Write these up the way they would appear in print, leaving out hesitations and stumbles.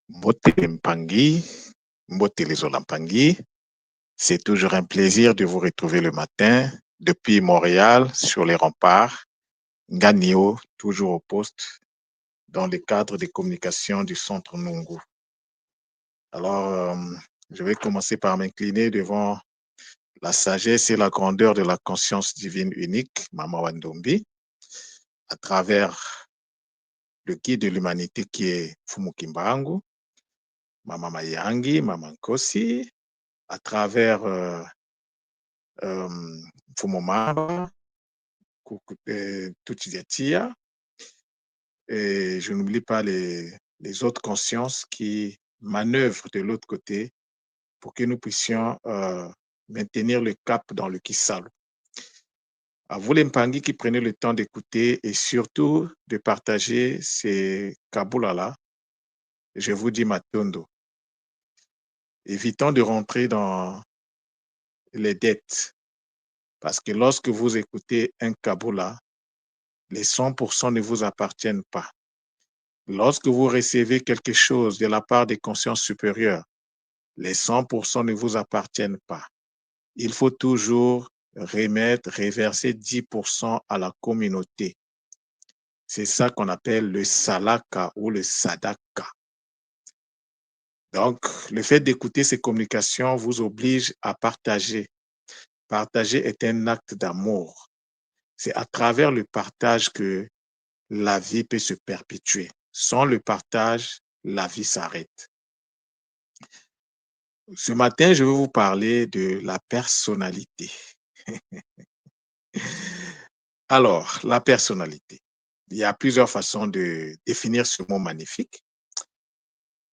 Mbote Mpangi, Mbote les Olampangi, c'est toujours un plaisir de vous retrouver le matin depuis Montréal sur les remparts, Nganio, toujours au poste, dans le cadre des communications du Centre Nungu. Alors, je vais commencer par m'incliner devant la sagesse et la grandeur de la conscience divine unique, Mama Wandombi, à travers le guide de l'humanité qui est Fumu Kimbangu, Mama Mayangi, Mama Nkosi, à travers Fumomamba, Tutiatia, et je n'oublie pas les autres consciences qui manœuvrent de l'autre côté pour que nous puissions maintenir le cap dans le Kisalo. À vous les Mpangi qui prenez le temps d'écouter et surtout de partager ces Kabula-là, je vous dis Matondo. Évitons de rentrer dans les dettes parce que lorsque vous écoutez un Kabula, les 100% ne vous appartiennent pas. Lorsque vous recevez quelque chose de la part des consciences supérieures, les 100% ne vous appartiennent pas. Il faut toujours reverser 10% à la communauté. C'est ça qu'on appelle le salaka ou le sadaka. Donc, le fait d'écouter ces communications vous oblige à partager. Partager est un acte d'amour. C'est à travers le partage que la vie peut se perpétuer. Sans le partage, la vie s'arrête. Ce matin, je vais vous parler de la personnalité. Alors, la personnalité. Il y a plusieurs façons de définir ce mot magnifique.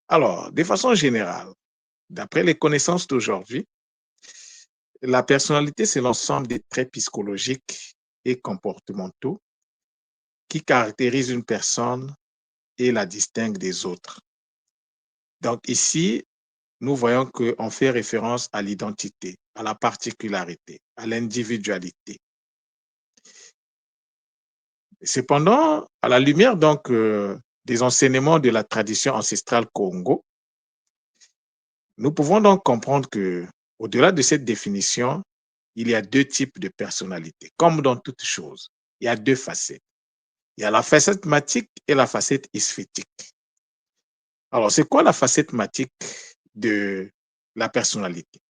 Alors, de façon générale, d'après les connaissances d'aujourd'hui, la personnalité, c'est l'ensemble des traits psychologiques et comportementaux qui caractérisent une personne et la distinguent des autres. Donc ici, nous voyons qu'on fait référence à l'identité, à la particularité, à l'individualité. Cependant, à la lumière donc des enseignements de la tradition ancestrale Congo, nous pouvons donc comprendre que, au-delà de cette définition, il y a deux types de personnalités. Comme dans toute chose, il y a deux facettes. Il y a la facette matique et la facette sphétique. Alors, c'est quoi la facette matique de la personnalité?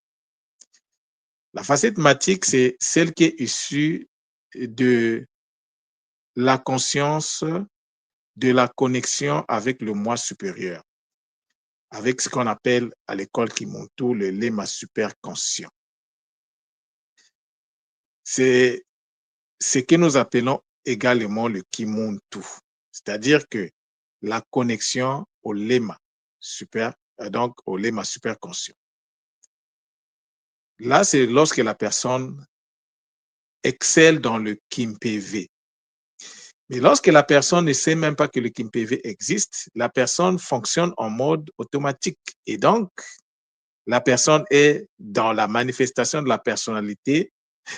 La facette matique, c'est celle qui est issue de la conscience, de la connexion avec le moi supérieur, avec ce qu'on appelle à l'école Kimuntu le lema super conscient. C'est ce que nous appelons également le Kimuntu, c'est-à-dire que la connexion au lema super, donc au lema super conscient. Là, c'est lorsque la personne excelle dans le KimPV. Mais lorsque la personne ne sait même pas que le KimPV existe, la personne fonctionne en mode automatique. Et donc, la personne est dans la manifestation de la personnalité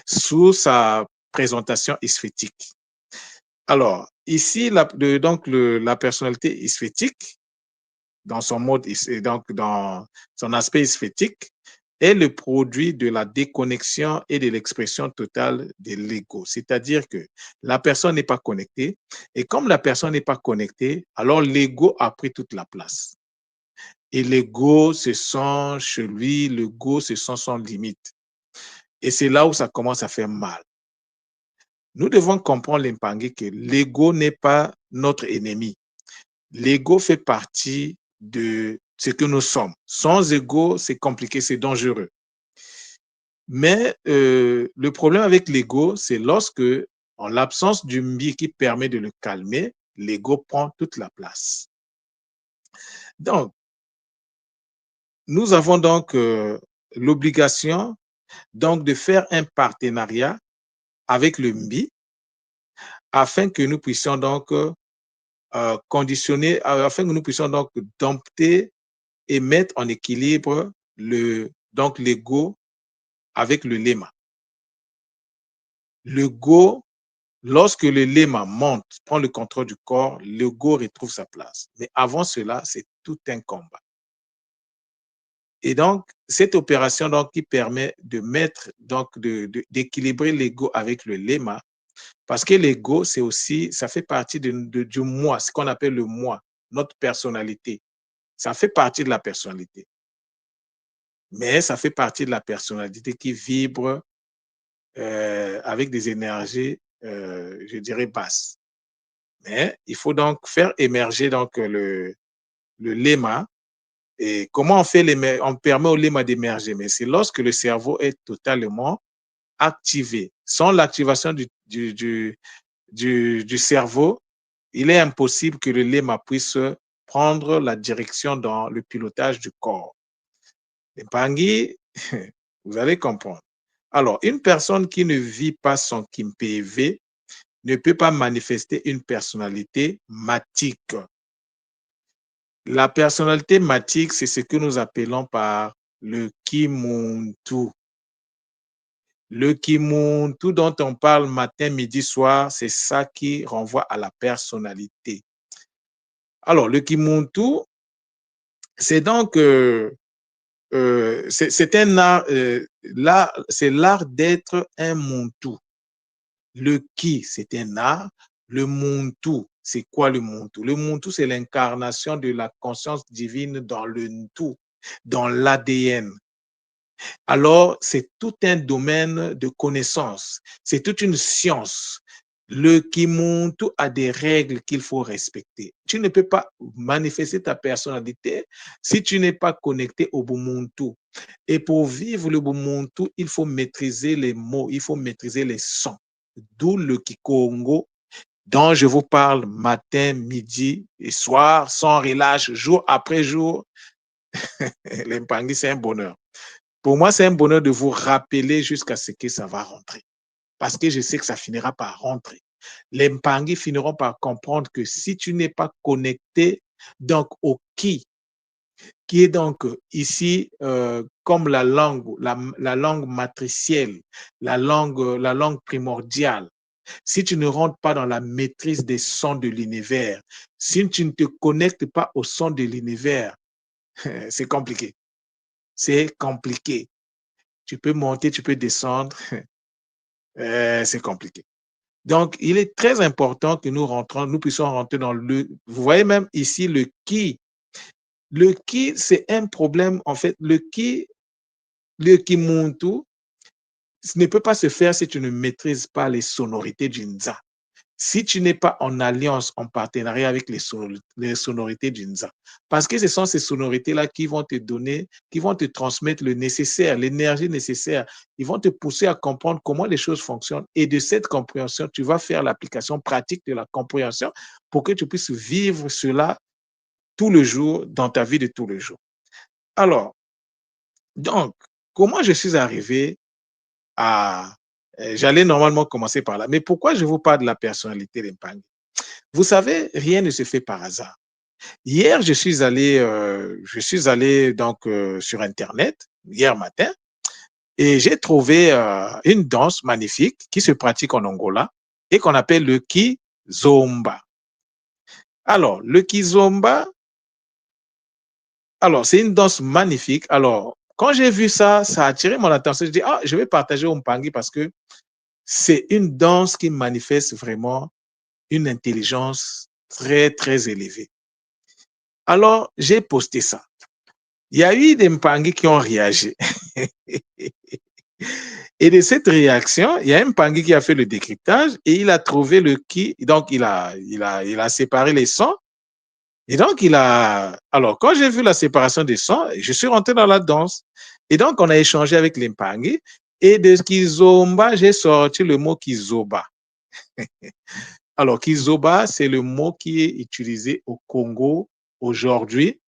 sous sa présentation sphétique. Alors, ici, la personnalité sphétique, dans son mode, donc dans son aspect sphétique, est le produit de la déconnexion et de l'expression totale de l'ego. C'est-à-dire que la personne n'est pas connectée, et comme la personne n'est pas connectée, alors l'ego a pris toute la place. Et l'ego se sent chez lui, l'ego se sent sans limite. Et c'est là où ça commence à faire mal. Nous devons comprendre, l'Impangi, que l'ego n'est pas notre ennemi. L'ego fait partie de ce que nous sommes. Sans ego, c'est compliqué, c'est dangereux. Mais le problème avec l'ego, c'est lorsque, en l'absence du mbi qui permet de le calmer, l'ego prend toute la place. Donc, nous avons donc l'obligation donc de faire un partenariat avec le mbi afin que nous puissions donc conditionner, afin que nous puissions donc dompter et mettre en équilibre donc l'ego avec le lema. Le go, Lorsque le léma monte, prend le contrôle du corps, l'ego retrouve sa place. Mais avant cela, c'est tout un combat. Et donc, cette opération donc, qui permet de mettre, donc, d'équilibrer l'ego avec le léma, parce que l'ego, c'est aussi, ça fait partie du moi, ce qu'on appelle le moi, notre personnalité. Ça fait partie de la personnalité. Mais ça fait partie de la personnalité qui vibre avec des énergies, je dirais, basses. Mais il faut donc faire émerger donc, le léma. Et comment on fait on permet au léma d'émerger? Mais c'est lorsque le cerveau est totalement activé. Sans l'activation du cerveau, il est impossible que le léma puisse prendre la direction dans le pilotage du corps. Les Pangui, vous allez comprendre. Alors, une personne qui ne vit pas son KIMPV ne peut pas manifester une personnalité matique. La personnalité matique, c'est ce que nous appelons par le Kimuntu. Le Kimuntu dont on parle matin, midi, soir, c'est ça qui renvoie à la personnalité. Alors, le Kimuntu, c'est donc c'est un art, c'est l'art d'être un Muntu. Le Ki, c'est un art. Le Muntu, c'est quoi le Muntu? Le Muntu, c'est l'incarnation de la conscience divine dans le Ntu, dans l'ADN. Alors, c'est tout un domaine de connaissance, c'est toute une science. Le Kimuntu a des règles qu'il faut respecter. Tu ne peux pas manifester ta personnalité si tu n'es pas connecté au Bumuntu. Et pour vivre le Bumuntu, il faut maîtriser les mots, il faut maîtriser les sons. D'où le Kikongo, dont je vous parle matin, midi et soir, sans relâche, jour après jour. L'Impangi, c'est un bonheur. Pour moi, c'est un bonheur de vous rappeler jusqu'à ce que ça va rentrer. Parce que je sais que ça finira par rentrer. Les Mpangi finiront par comprendre que si tu n'es pas connecté donc au qui est donc ici comme la langue matricielle, la langue primordiale, si tu ne rentres pas dans la maîtrise des sons de l'univers, si tu ne te connectes pas au son de l'univers, c'est compliqué. C'est compliqué. Tu peux monter, tu peux descendre, c'est compliqué. Donc, il est très important que nous puissions rentrer dans le... Vous voyez même ici le qui. Le qui, c'est un problème, en fait. Le kimuntu, ce ne peut pas se faire si tu ne maîtrises pas les sonorités du nza. Si tu n'es pas en alliance, en partenariat avec les sonorités du nza. Parce que ce sont ces sonorités-là qui vont te donner, qui vont te transmettre le nécessaire, l'énergie nécessaire. Ils vont te pousser à comprendre comment les choses fonctionnent. Et de cette compréhension, tu vas faire l'application pratique de la compréhension pour que tu puisses vivre cela tout le jour dans ta vie de tous les jours. Alors, donc, comment je suis arrivé à... J'allais normalement commencer par là. Mais pourquoi je vous parle de la personnalité d'Empang? Vous savez, rien ne se fait par hasard. Hier, je suis allé donc sur Internet, hier matin, et j'ai trouvé une danse magnifique qui se pratique en Angola et qu'on appelle le Kizomba. Alors, le Kizomba, alors, c'est une danse magnifique. Alors, quand j'ai vu ça, ça a attiré mon attention. Je dis, ah, je vais partager au Mpangi parce que c'est une danse qui manifeste vraiment une intelligence très, très élevée. Alors, j'ai posté ça. Il y a eu des Mpangi qui ont réagi. Et de cette réaction, il y a un Mpangi qui a fait le décryptage et il a trouvé le qui. Donc, il a séparé les sons. Et donc, alors, quand j'ai vu la séparation des sons, je suis rentré dans la danse. Et donc, on a échangé avec les Mpangi. Et de Kizomba, j'ai sorti le mot Kizoba. Alors, Kizoba, c'est le mot qui est utilisé au Congo aujourd'hui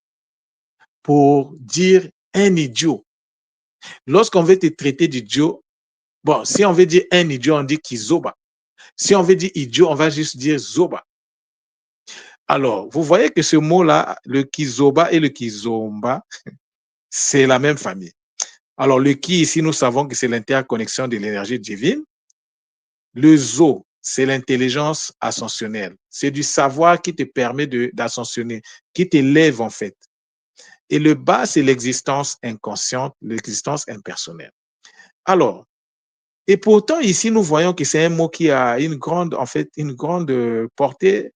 pour dire un idiot. Lorsqu'on veut te traiter d'idiot, bon, si on veut dire un idiot, on dit Kizoba. Si on veut dire idiot, on va juste dire Zoba. Alors, vous voyez que ce mot-là, le Kizoba et le Kizomba, c'est la même famille. Alors, le Ki, ici, nous savons que c'est l'interconnexion de l'énergie divine. Le Zo, c'est l'intelligence ascensionnelle. C'est du savoir qui te permet d'ascensionner, qui t'élève en fait. Et le bas, c'est l'existence inconsciente, l'existence impersonnelle. Alors, et pourtant, ici, nous voyons que c'est un mot qui a une grande, en fait, une grande portée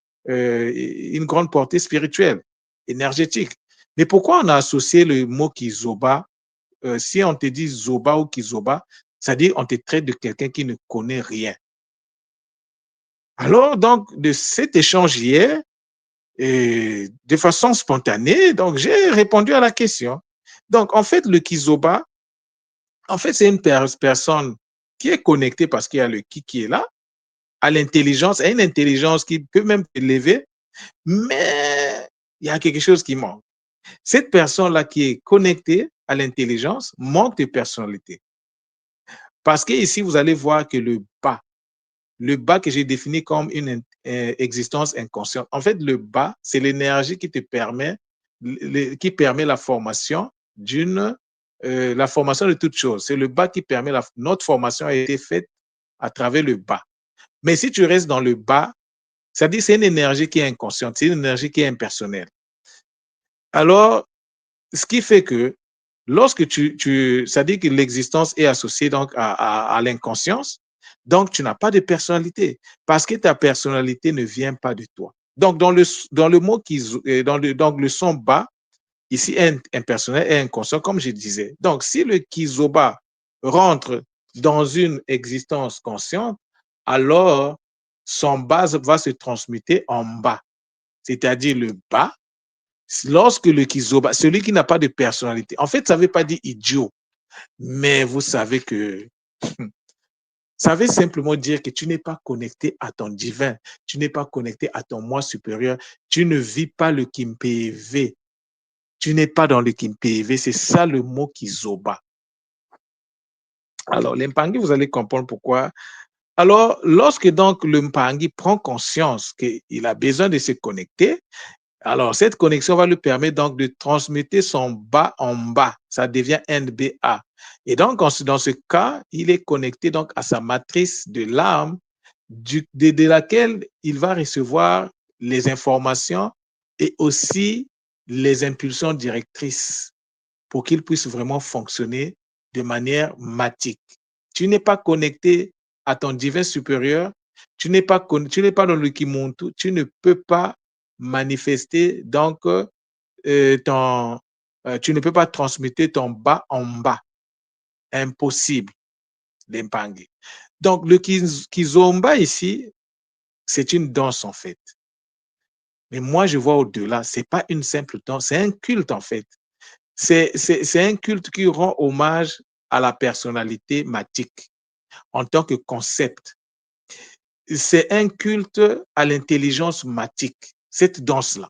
spirituelle, énergétique. Mais pourquoi on a associé le mot Kizoba? Si on te dit Zoba ou Kizoba, c'est-à-dire on te traite de quelqu'un qui ne connaît rien. Alors, donc, de cet échange hier, et de façon spontanée, donc j'ai répondu à la question. Donc, en fait, le Kizoba, en fait, c'est une personne qui est connectée parce qu'il y a le qui est là, à l'intelligence, à une intelligence qui peut même élever, mais il y a quelque chose qui manque. Cette personne-là qui est connectée à l'intelligence manque de personnalité. Parce que ici, vous allez voir que le bas que j'ai défini comme une existence inconsciente, en fait, le bas, c'est l'énergie qui te permet, qui permet la formation la formation de toute chose. C'est le bas qui permet notre formation a été faite à travers le bas. Mais si tu restes dans le bas, c'est-à-dire c'est une énergie qui est inconsciente, c'est une énergie qui est impersonnelle. Alors, ce qui fait que lorsque c'est-à-dire que l'existence est associée donc à l'inconscience, donc tu n'as pas de personnalité parce que ta personnalité ne vient pas de toi. Donc, dans le mot donc le son bas, ici, impersonnel et inconscient, comme je disais. Donc, si le kizoba rentre dans une existence consciente, alors son base va se transmuter en bas, c'est-à-dire le bas. Lorsque le kizoba, celui qui n'a pas de personnalité, en fait, ça ne veut pas dire idiot, mais vous savez que ça veut simplement dire que tu n'es pas connecté à ton divin, tu n'es pas connecté à ton moi supérieur, tu ne vis pas le Kimpev, tu n'es pas dans le Kimpev, c'est ça le mot kizoba. Alors, l'impangi, vous allez comprendre pourquoi. Alors, lorsque donc le mpangi prend conscience qu'il a besoin de se connecter, alors cette connexion va lui permettre donc de transmettre son bas en bas. Ça devient NBA. Et donc, dans ce cas, il est connecté donc à sa matrice de l'âme, de laquelle il va recevoir les informations et aussi les impulsions directrices pour qu'il puisse vraiment fonctionner de manière matique. Tu n'es pas connecté à ton divin supérieur, tu n'es pas dans le Kimuntu, tu ne peux pas manifester donc tu ne peux pas transmettre ton bas en bas. Impossible, l'impangi. Donc, le kizomba ici, c'est une danse en fait. Mais moi, je vois au-delà, ce n'est pas une simple danse, c'est un culte en fait. C'est un culte qui rend hommage à la personnalité matique en tant que concept. C'est un culte à l'intelligence matique, cette danse-là.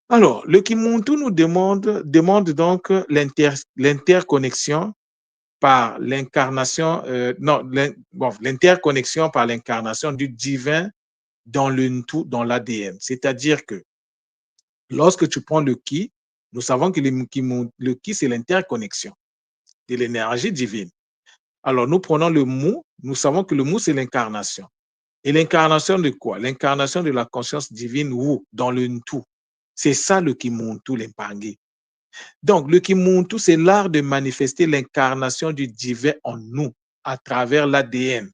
Alors, le Kimuntu nous demande donc l'interconnexion par l'incarnation, l'interconnexion par l'incarnation du divin dans le Ntu, dans l'ADN. C'est-à-dire que lorsque tu prends le Ki, nous savons que le Ki, c'est l'interconnexion de l'énergie divine. Alors, nous prenons le Mu, nous savons que le Mu, c'est l'incarnation. Et l'incarnation de quoi? L'incarnation de la conscience divine Wu, dans le Ntu. C'est ça le Kimuntu, l'impangi. Donc, le Kimuntu, c'est l'art de manifester l'incarnation du divin en nous, à travers l'ADN.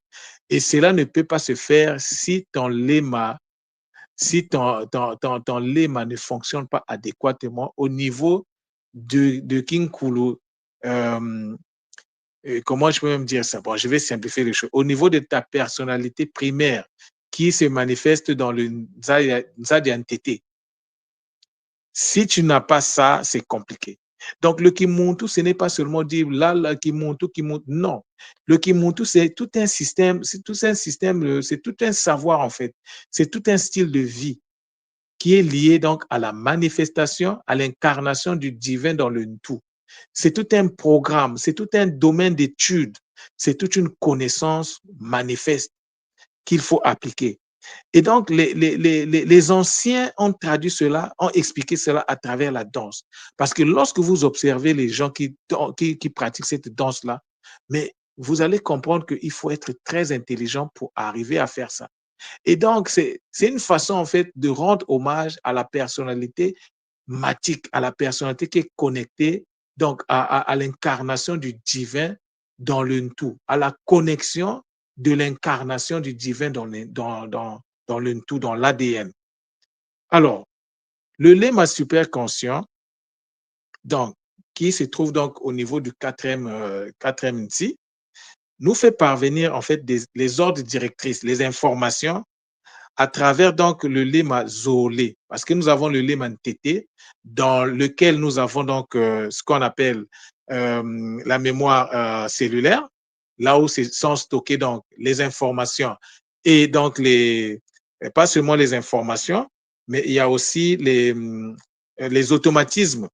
Et cela ne peut pas se faire si ton lema, ton lema ne fonctionne pas adéquatement au niveau de Kinkulu. Comment je peux même dire ça? Bon, je vais simplifier les choses. Au niveau de ta personnalité primaire qui se manifeste dans le Nzadi. Si tu n'as pas ça, c'est compliqué. Donc, le Kimuntu, ce n'est pas seulement dire là, Kimuntu. Non. Le Kimuntu, c'est tout un système, c'est tout un savoir, en fait. C'est tout un style de vie qui est lié donc à la manifestation, à l'incarnation du divin dans le tout. C'est tout un programme, c'est tout un domaine d'étude, c'est toute une connaissance manifeste qu'il faut appliquer. Et donc, les anciens ont traduit cela, ont expliqué cela à travers la danse. Parce que lorsque vous observez les gens qui pratiquent cette danse-là, mais vous allez comprendre qu'il faut être très intelligent pour arriver à faire ça. Et donc, c'est une façon, en fait, de rendre hommage à la personnalité matique, à la personnalité qui est connectée, donc à l'incarnation du divin dans le tout, à la connexion de l'incarnation du divin dans le tout, dans l'ADN. Alors, le lemme superconscient, donc, qui se trouve donc au niveau du quatrième ici, nous fait parvenir en fait les ordres directrices, les informations à travers donc le lemme zoolé, parce que nous avons le lemme tété dans lequel nous avons donc ce qu'on appelle la mémoire cellulaire, là où sont stockées donc les informations et donc pas seulement les informations, mais il y a aussi les automatismes.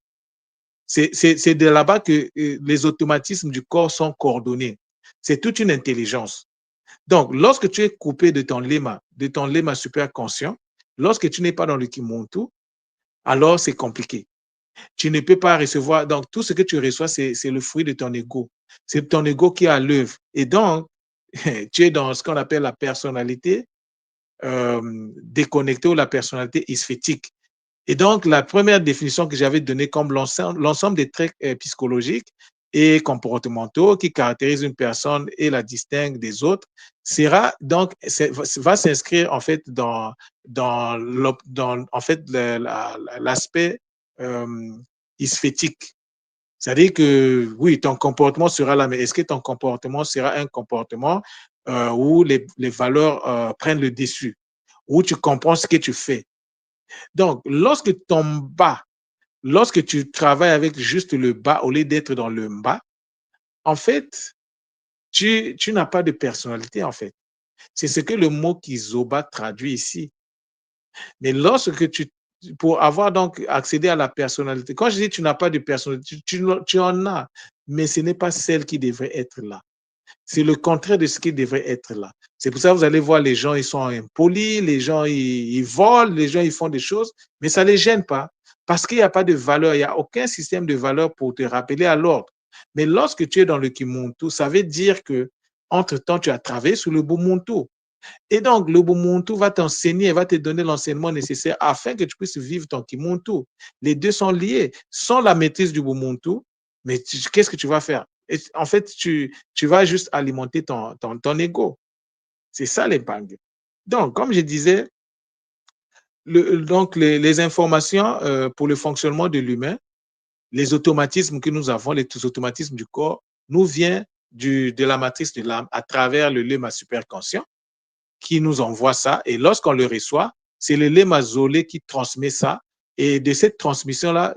C'est de là-bas que les automatismes du corps sont coordonnés. C'est toute une intelligence. Donc, lorsque tu es coupé de ton lema superconscient, lorsque tu n'es pas dans le Kimuntu, alors c'est compliqué. Tu ne peux pas recevoir, donc tout ce que tu reçois, c'est le fruit de ton ego. C'est ton ego qui est à l'œuvre. Et donc, tu es dans ce qu'on appelle la personnalité déconnectée ou la personnalité isphétique. Et donc, la première définition que j'avais donnée comme l'ensemble des traits psychologiques et comportementaux qui caractérisent une personne et la distinguent des autres, sera donc, va s'inscrire en fait dans en fait, l'aspect isphétique. C'est-à-dire que oui, ton comportement sera là, mais est-ce que ton comportement sera un comportement où les valeurs prennent le dessus, où tu comprends ce que tu fais? Donc, lorsque tu travailles avec juste le bas au lieu d'être dans le bas, en fait, tu n'as pas de personnalité, en fait. C'est ce que le mot kizoba traduit ici. Mais lorsque pour avoir donc accédé à la personnalité, quand je dis tu n'as pas de personnalité, tu en as, mais ce n'est pas celle qui devrait être là. C'est le contraire de ce qui devrait être là. C'est pour ça que vous allez voir les gens, ils sont impolis, les gens, ils volent, les gens, ils font des choses, mais ça ne les gêne pas parce qu'il n'y a pas de valeur, il n'y a aucun système de valeur pour te rappeler à l'ordre. Mais lorsque tu es dans le Kimuntu, ça veut dire que entre-temps, tu as travaillé sur le Bumuntu. Et donc, le Bumuntu va t'enseigner, va te donner l'enseignement nécessaire afin que tu puisses vivre ton Kimuntu. Les deux sont liés. Sans la maîtrise du Bumuntu, mais qu'est-ce que tu vas faire? Et en fait, tu vas juste alimenter ton ego. C'est ça l'impact. Donc, comme je disais, donc les informations pour le fonctionnement de l'humain, les automatismes que nous avons, les automatismes du corps, nous viennent de la matrice de l'âme à travers le lemme superconscient qui nous envoie ça. Et lorsqu'on le reçoit, c'est le lemme zolé qui transmet ça. Et de cette transmission-là,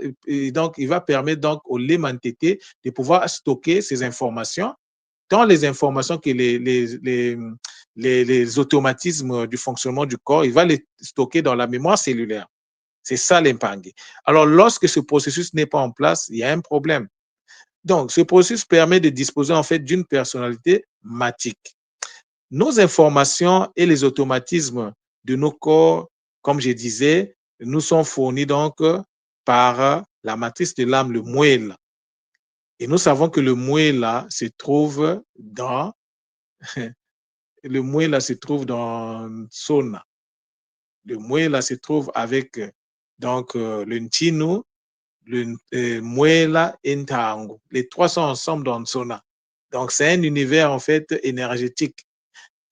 donc, il va permettre donc au lemme entité de pouvoir stocker ces informations, tant les informations que les automatismes du fonctionnement du corps, il va les stocker dans la mémoire cellulaire. C'est ça l'impang. Alors, lorsque ce processus n'est pas en place, il y a un problème. Donc, ce processus permet de disposer en fait d'une personnalité matique. Nos informations et les automatismes de nos corps, comme je disais, nous sont fournis donc par la matrice de l'âme, le moelle. Et nous savons que le moelle se trouve dans le moelle se trouve dans Sona. Le moelle se trouve avec donc le Ntinu, le Muela et Ntango. Les trois sont ensemble dans Sona. Donc c'est un univers en fait énergétique.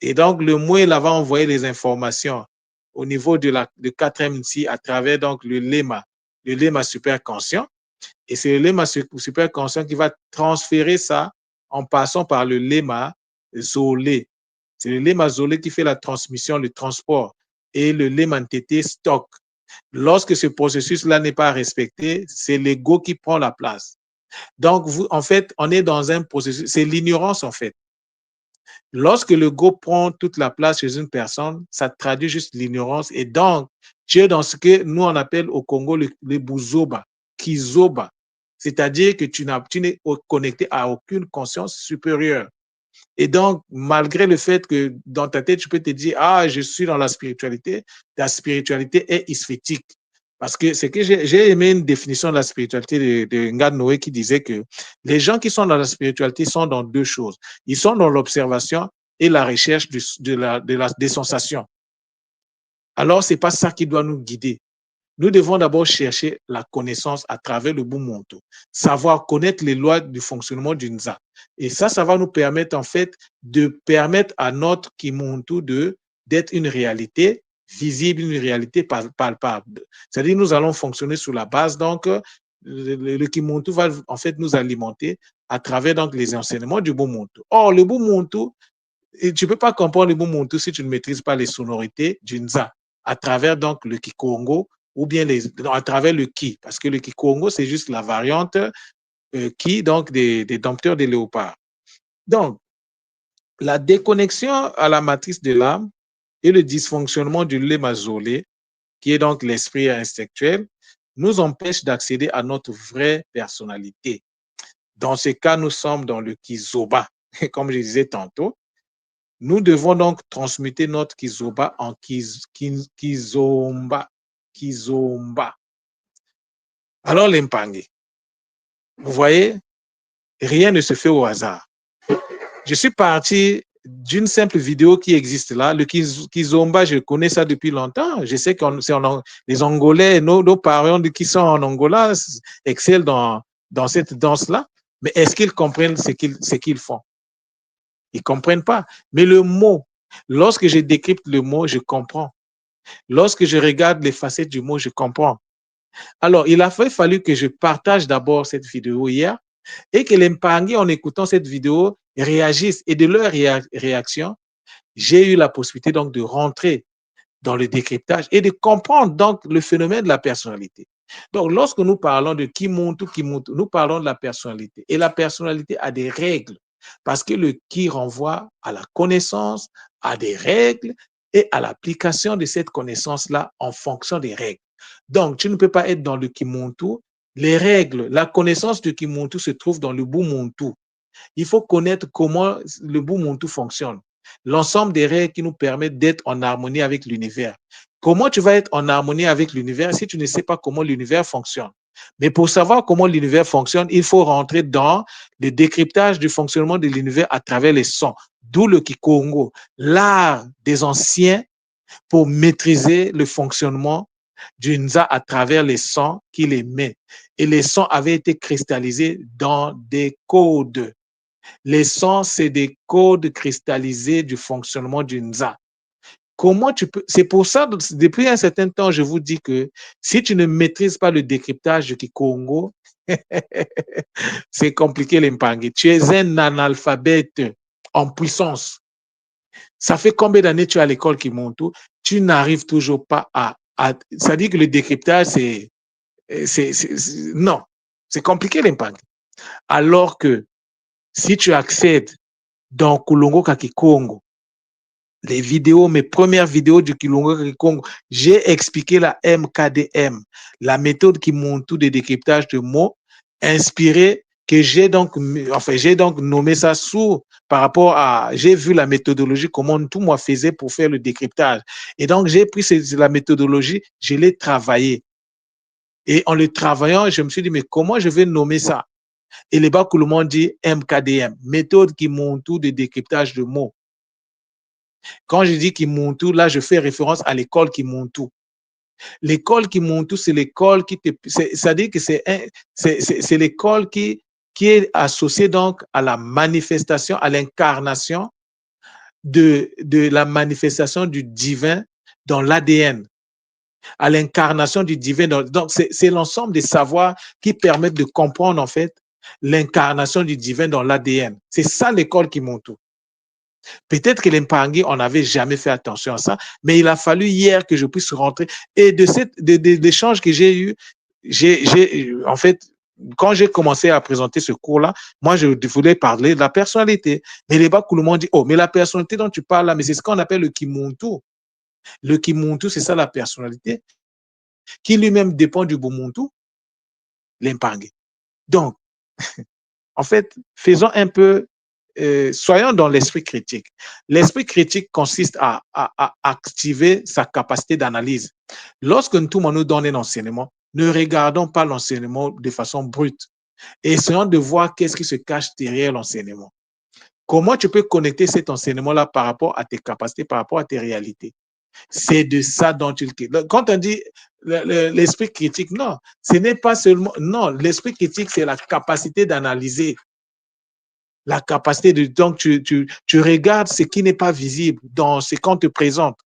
Et donc, le Muela va envoyer les informations au niveau de du quatrième ici à travers donc le lemme superconscient. Et c'est le lemme superconscient qui va transférer ça en passant par le lemme zolé. C'est le lemme zolé qui fait la transmission, le transport. Et le lemme entité stocke. Lorsque ce processus-là n'est pas respecté, c'est l'ego qui prend la place. Donc, en fait, on est dans un processus, c'est l'ignorance en fait. Lorsque le go prend toute la place chez une personne, ça traduit juste l'ignorance. Et donc, tu es dans ce que nous, on appelle au Congo le buzoba, kizoba. C'est-à-dire que tu n'es connecté à aucune conscience supérieure. Et donc, malgré le fait que dans ta tête, tu peux te dire, ah, je suis dans la spiritualité est isphétique. Parce que c'est que j'ai aimé une définition de la spiritualité de Ngan Noé qui disait que les gens qui sont dans la spiritualité sont dans deux choses. Ils sont dans l'observation et la recherche des sensations. Alors, ce n'est pas ça qui doit nous guider. Nous devons d'abord chercher la connaissance à travers le Bumuntu, savoir connaître les lois du fonctionnement d'une ZA. Et ça va nous permettre en fait de permettre à notre Kimuntu d'être une réalité visible, une réalité palpable. C'est-à-dire nous allons fonctionner sur la base, donc le Kimuntu va en fait nous alimenter à travers donc les enseignements du Bumuntu. Or, le Bumuntu, tu ne peux pas comprendre le Bumuntu si tu ne maîtrises pas les sonorités d'une ZA à travers donc le Kikongo ou bien à travers le Ki, parce que le Kikongo, c'est juste la variante Ki, donc des dompteurs des léopards. Donc, la déconnexion à la matrice de l'âme et le dysfonctionnement du lémazolé, qui est donc l'esprit instinctuel, nous empêchent d'accéder à notre vraie personnalité. Dans ce cas, nous sommes dans le Kizoba, comme je disais tantôt. Nous devons donc transmuter notre Kizoba en Kizomba. Kizomba. Alors, l'Impangi, vous voyez, rien ne se fait au hasard. Je suis parti d'une simple vidéo qui existe là. Le Kizomba, je connais ça depuis longtemps. Je sais que les Angolais, nos parents qui sont en Angola excellent dans cette danse-là. Mais est-ce qu'ils comprennent ce qu'ils font? Ils ne comprennent pas. Mais le mot, lorsque je décrypte le mot, je comprends. Lorsque je regarde les facettes du mot, je comprends. Alors, il a fallu que je partage d'abord cette vidéo hier et que les Mpangi, en écoutant cette vidéo, réagissent. Et de leur réaction, j'ai eu la possibilité donc de rentrer dans le décryptage et de comprendre donc le phénomène de la personnalité. Donc, lorsque nous parlons de Kimuntu, nous parlons de la personnalité. Et la personnalité a des règles parce que le Ki renvoie à la connaissance, à des règles et à l'application de cette connaissance-là en fonction des règles. Donc, tu ne peux pas être dans le Kimuntu. Les règles, la connaissance du Kimuntu se trouve dans le Bumuntu. Il faut connaître comment le Bumuntu fonctionne. L'ensemble des règles qui nous permettent d'être en harmonie avec l'univers. Comment tu vas être en harmonie avec l'univers si tu ne sais pas comment l'univers fonctionne? Mais pour savoir comment l'univers fonctionne, il faut rentrer dans le décryptage du fonctionnement de l'univers à travers les sons. D'où le Kikongo, l'art des anciens pour maîtriser le fonctionnement du Nza à travers les sons qu'il émet. Et les sons avaient été cristallisés dans des codes. Les sons, c'est des codes cristallisés du fonctionnement du Nza. Comment tu peux. C'est pour ça, depuis un certain temps, je vous dis que si tu ne maîtrises pas le décryptage du Kikongo, c'est compliqué l'Impangi. Tu es un analphabète en puissance. Ça fait combien d'années tu es à l'école Kimuntu? Tu n'arrives toujours pas ça dit que le décryptage, non, c'est compliqué l'Impangi. Alors que si tu accèdes dans Kulongo Kakikongo, les vidéos, mes premières vidéos du Kilongo Kakikongo, j'ai expliqué la MKDM, la méthode qui montre tout de décryptage de mots, inspiré que j'ai donc nommé ça par rapport à, j'ai vu la méthodologie, comment tout moi faisait pour faire le décryptage. Et donc, j'ai pris la méthodologie, je l'ai travaillée. Et en le travaillant, je me suis dit, mais comment je vais nommer ça? Et les bas, tout le monde dit MKDM, méthode qui montre tout de décryptage de mots. Quand je dis Kimuntu, là, je fais référence à l'école Kimuntu. L'école Kimuntu, c'est l'école c'est-à-dire que c'est l'école qui est associée donc à la manifestation, à l'incarnation de la manifestation du divin dans l'ADN, à l'incarnation du divin. Donc, c'est l'ensemble des savoirs qui permettent de comprendre, en fait, l'incarnation du divin dans l'ADN. C'est ça l'école Kimuntu. Peut-être que l'Impangi, on n'avait jamais fait attention à ça, mais il a fallu hier que je puisse rentrer. Et de l'échange que j'ai eu, en fait, quand j'ai commencé à présenter ce cours-là, moi, je voulais parler de la personnalité. Mais les bas, tout le monde dit, oh, mais la personnalité dont tu parles là, mais c'est ce qu'on appelle le Kimuntu. Le Kimuntu, c'est ça la personnalité, qui lui-même dépend du Bumuntu, l'Impangi. Donc, en fait, faisons un peu soyons dans l'esprit critique. L'esprit critique consiste à activer sa capacité d'analyse. Lorsque nous donne un enseignement, ne regardons pas l'enseignement de façon brute. Essayons de voir qu'est-ce qui se cache derrière l'enseignement. Comment tu peux connecter cet enseignement-là par rapport à tes capacités, par rapport à tes réalités. C'est de ça dont il... Quand on dit l'esprit critique, non, ce n'est pas seulement... Non, l'esprit critique, c'est la capacité d'analyser. La capacité de... Donc, tu regardes ce qui n'est pas visible dans ce qu'on te présente.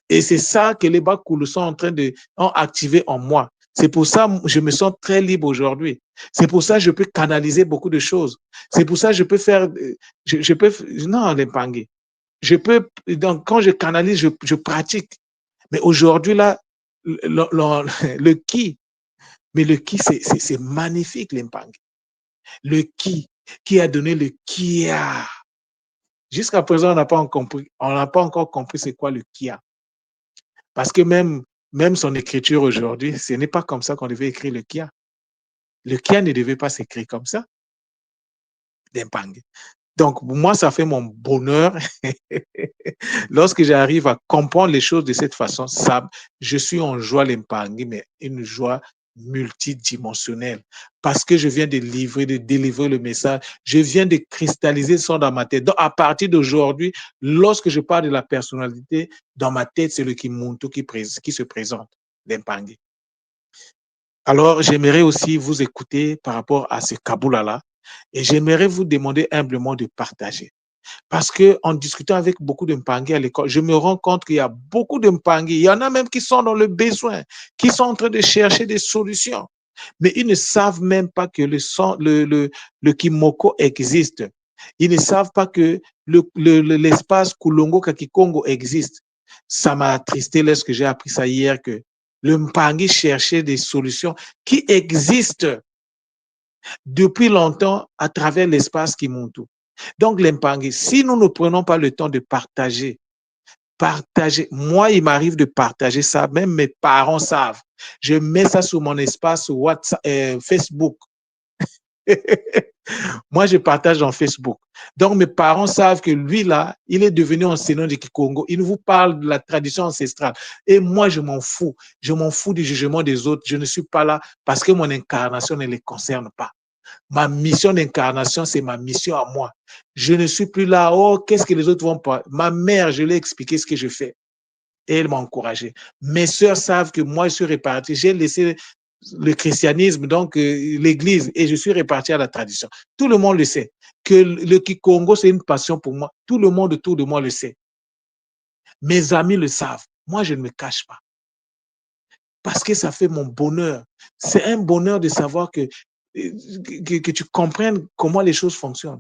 Et c'est ça que les Bakoulou sont en train de activer en moi. C'est pour ça que je me sens très libre aujourd'hui. C'est pour ça que je peux canaliser beaucoup de choses. C'est pour ça que je peux faire... Je peux... Non, les pangés. Je peux... Donc, quand je canalise, je pratique. Mais aujourd'hui, là, le qui, mais le qui, c'est magnifique, l'impang. Le qui a donné le qui a. Jusqu'à présent, on n'a pas encore compris c'est quoi le qui a. Parce que même son écriture aujourd'hui, ce n'est pas comme ça qu'on devait écrire le qui a. Le qui a ne devait pas s'écrire comme ça, l'impang. Donc, moi, ça fait mon bonheur lorsque j'arrive à comprendre les choses de cette façon. Ça, je suis en joie, l'impangi, mais une joie multidimensionnelle parce que je viens de délivrer le message. Je viens de cristalliser ça dans ma tête. Donc, à partir d'aujourd'hui, lorsque je parle de la personnalité, dans ma tête, c'est le Kimuntu qui se présente, l'impangi. Alors, j'aimerais aussi vous écouter par rapport à ce Kaboula-là et j'aimerais vous demander humblement de partager. Parce qu'en discutant avec beaucoup de Mpangé à l'école, je me rends compte qu'il y a beaucoup de Mpangé. Il y en a même qui sont dans le besoin, qui sont en train de chercher des solutions. Mais ils ne savent même pas que le Kimoko existe. Ils ne savent pas que l'espace Kulongo Kakikongo existe. Ça m'a attristé lorsque j'ai appris ça hier, que le Mpangé cherchait des solutions qui existent depuis longtemps à travers l'espace Kimuntu. Donc, l'Empangé, si nous ne prenons pas le temps de partager, moi, il m'arrive de partager ça, même mes parents savent. Je mets ça sur mon espace WhatsApp, Facebook. Moi, je partage dans Facebook. Donc, mes parents savent que lui, là, il est devenu enseignant du Kikongo. Il vous parle de la tradition ancestrale. Et moi, je m'en fous. Je m'en fous du jugement des autres. Je ne suis pas là parce que mon incarnation ne les concerne pas. Ma mission d'incarnation, c'est ma mission à moi. Je ne suis plus là, oh, qu'est-ce que les autres vont pas. Ma mère, je lui ai expliqué ce que je fais. Et elle m'a encouragé. Mes sœurs savent que moi, je suis réparti. J'ai laissé le christianisme, donc l'église, et je suis réparti à la tradition. Tout le monde le sait. Que le Kikongo, c'est une passion pour moi. Tout le monde autour de moi le sait. Mes amis le savent. Moi, je ne me cache pas. Parce que ça fait mon bonheur. C'est un bonheur de savoir que tu comprennes comment les choses fonctionnent.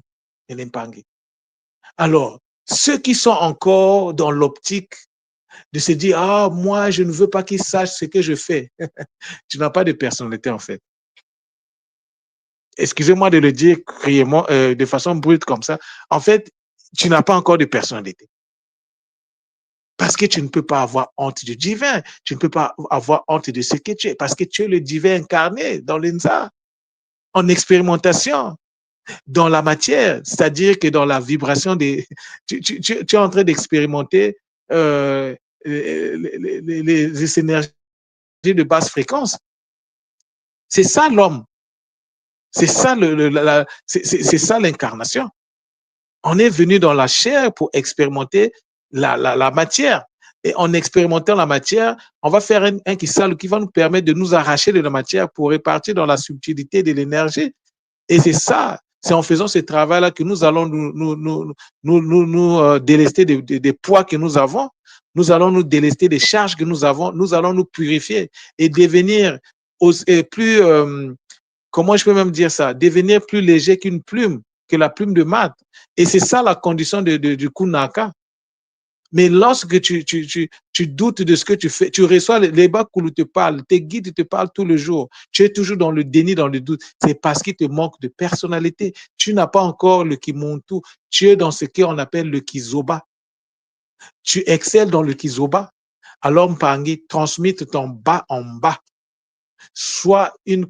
Alors, ceux qui sont encore dans l'optique de se dire, ah, moi, je ne veux pas qu'ils sachent ce que je fais. Tu n'as pas de personnalité, en fait. Excusez-moi de le dire criellement, de façon brute comme ça. En fait, tu n'as pas encore de personnalité. Parce que tu ne peux pas avoir honte du divin. Tu ne peux pas avoir honte de ce que tu es. Parce que tu es le divin incarné dans l'Insa, en expérimentation, dans la matière. C'est-à-dire que dans la vibration des... Tu es en train d'expérimenter les énergies de basse fréquence. C'est ça l'homme. C'est ça l'incarnation. On est venu dans la chair pour expérimenter la matière. Et en expérimentant la matière, on va faire un kissal qui va nous permettre de nous arracher de la matière pour répartir dans la subtilité de l'énergie. Et c'est ça, c'est en faisant ce travail-là que nous allons nous délester des poids que nous avons. Nous allons nous délester des charges que nous avons. Nous allons nous purifier et devenir plus, comment je peux même dire ça, devenir plus léger qu'une plume, que la plume de mat. Et c'est ça la condition du Kunaka. Mais lorsque tu doutes de ce que tu fais, tu reçois les Bakoulou te parlent, tes guides te parlent tout le jour. Tu es toujours dans le déni, dans le doute. C'est parce qu'il te manque de personnalité. Tu n'as pas encore le Kimuntu. Tu es dans ce qu'on appelle le Kizoba. Tu excelles dans le Kizoba. Alors, Mpangi, transmette ton bas en bas. Sois une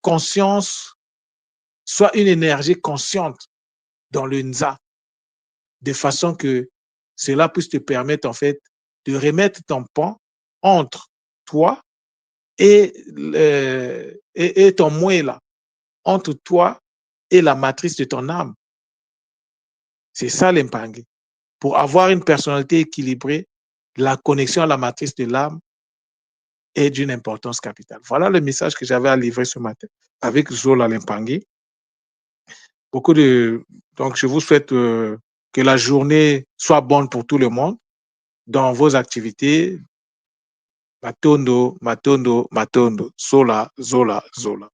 conscience, soit une énergie consciente. dans le Nza, de façon que cela puisse te permettre, en fait, de remettre ton pont entre toi et ton moelle, entre toi et la matrice de ton âme. C'est ça l'Impangue. Pour avoir une personnalité équilibrée, la connexion à la matrice de l'âme est d'une importance capitale. Voilà le message que j'avais à livrer ce matin avec Zola l'Impangue. Donc, je vous souhaite que la journée soit bonne pour tout le monde dans vos activités. Matondo, matondo, matondo. Zola, Zola, Zola.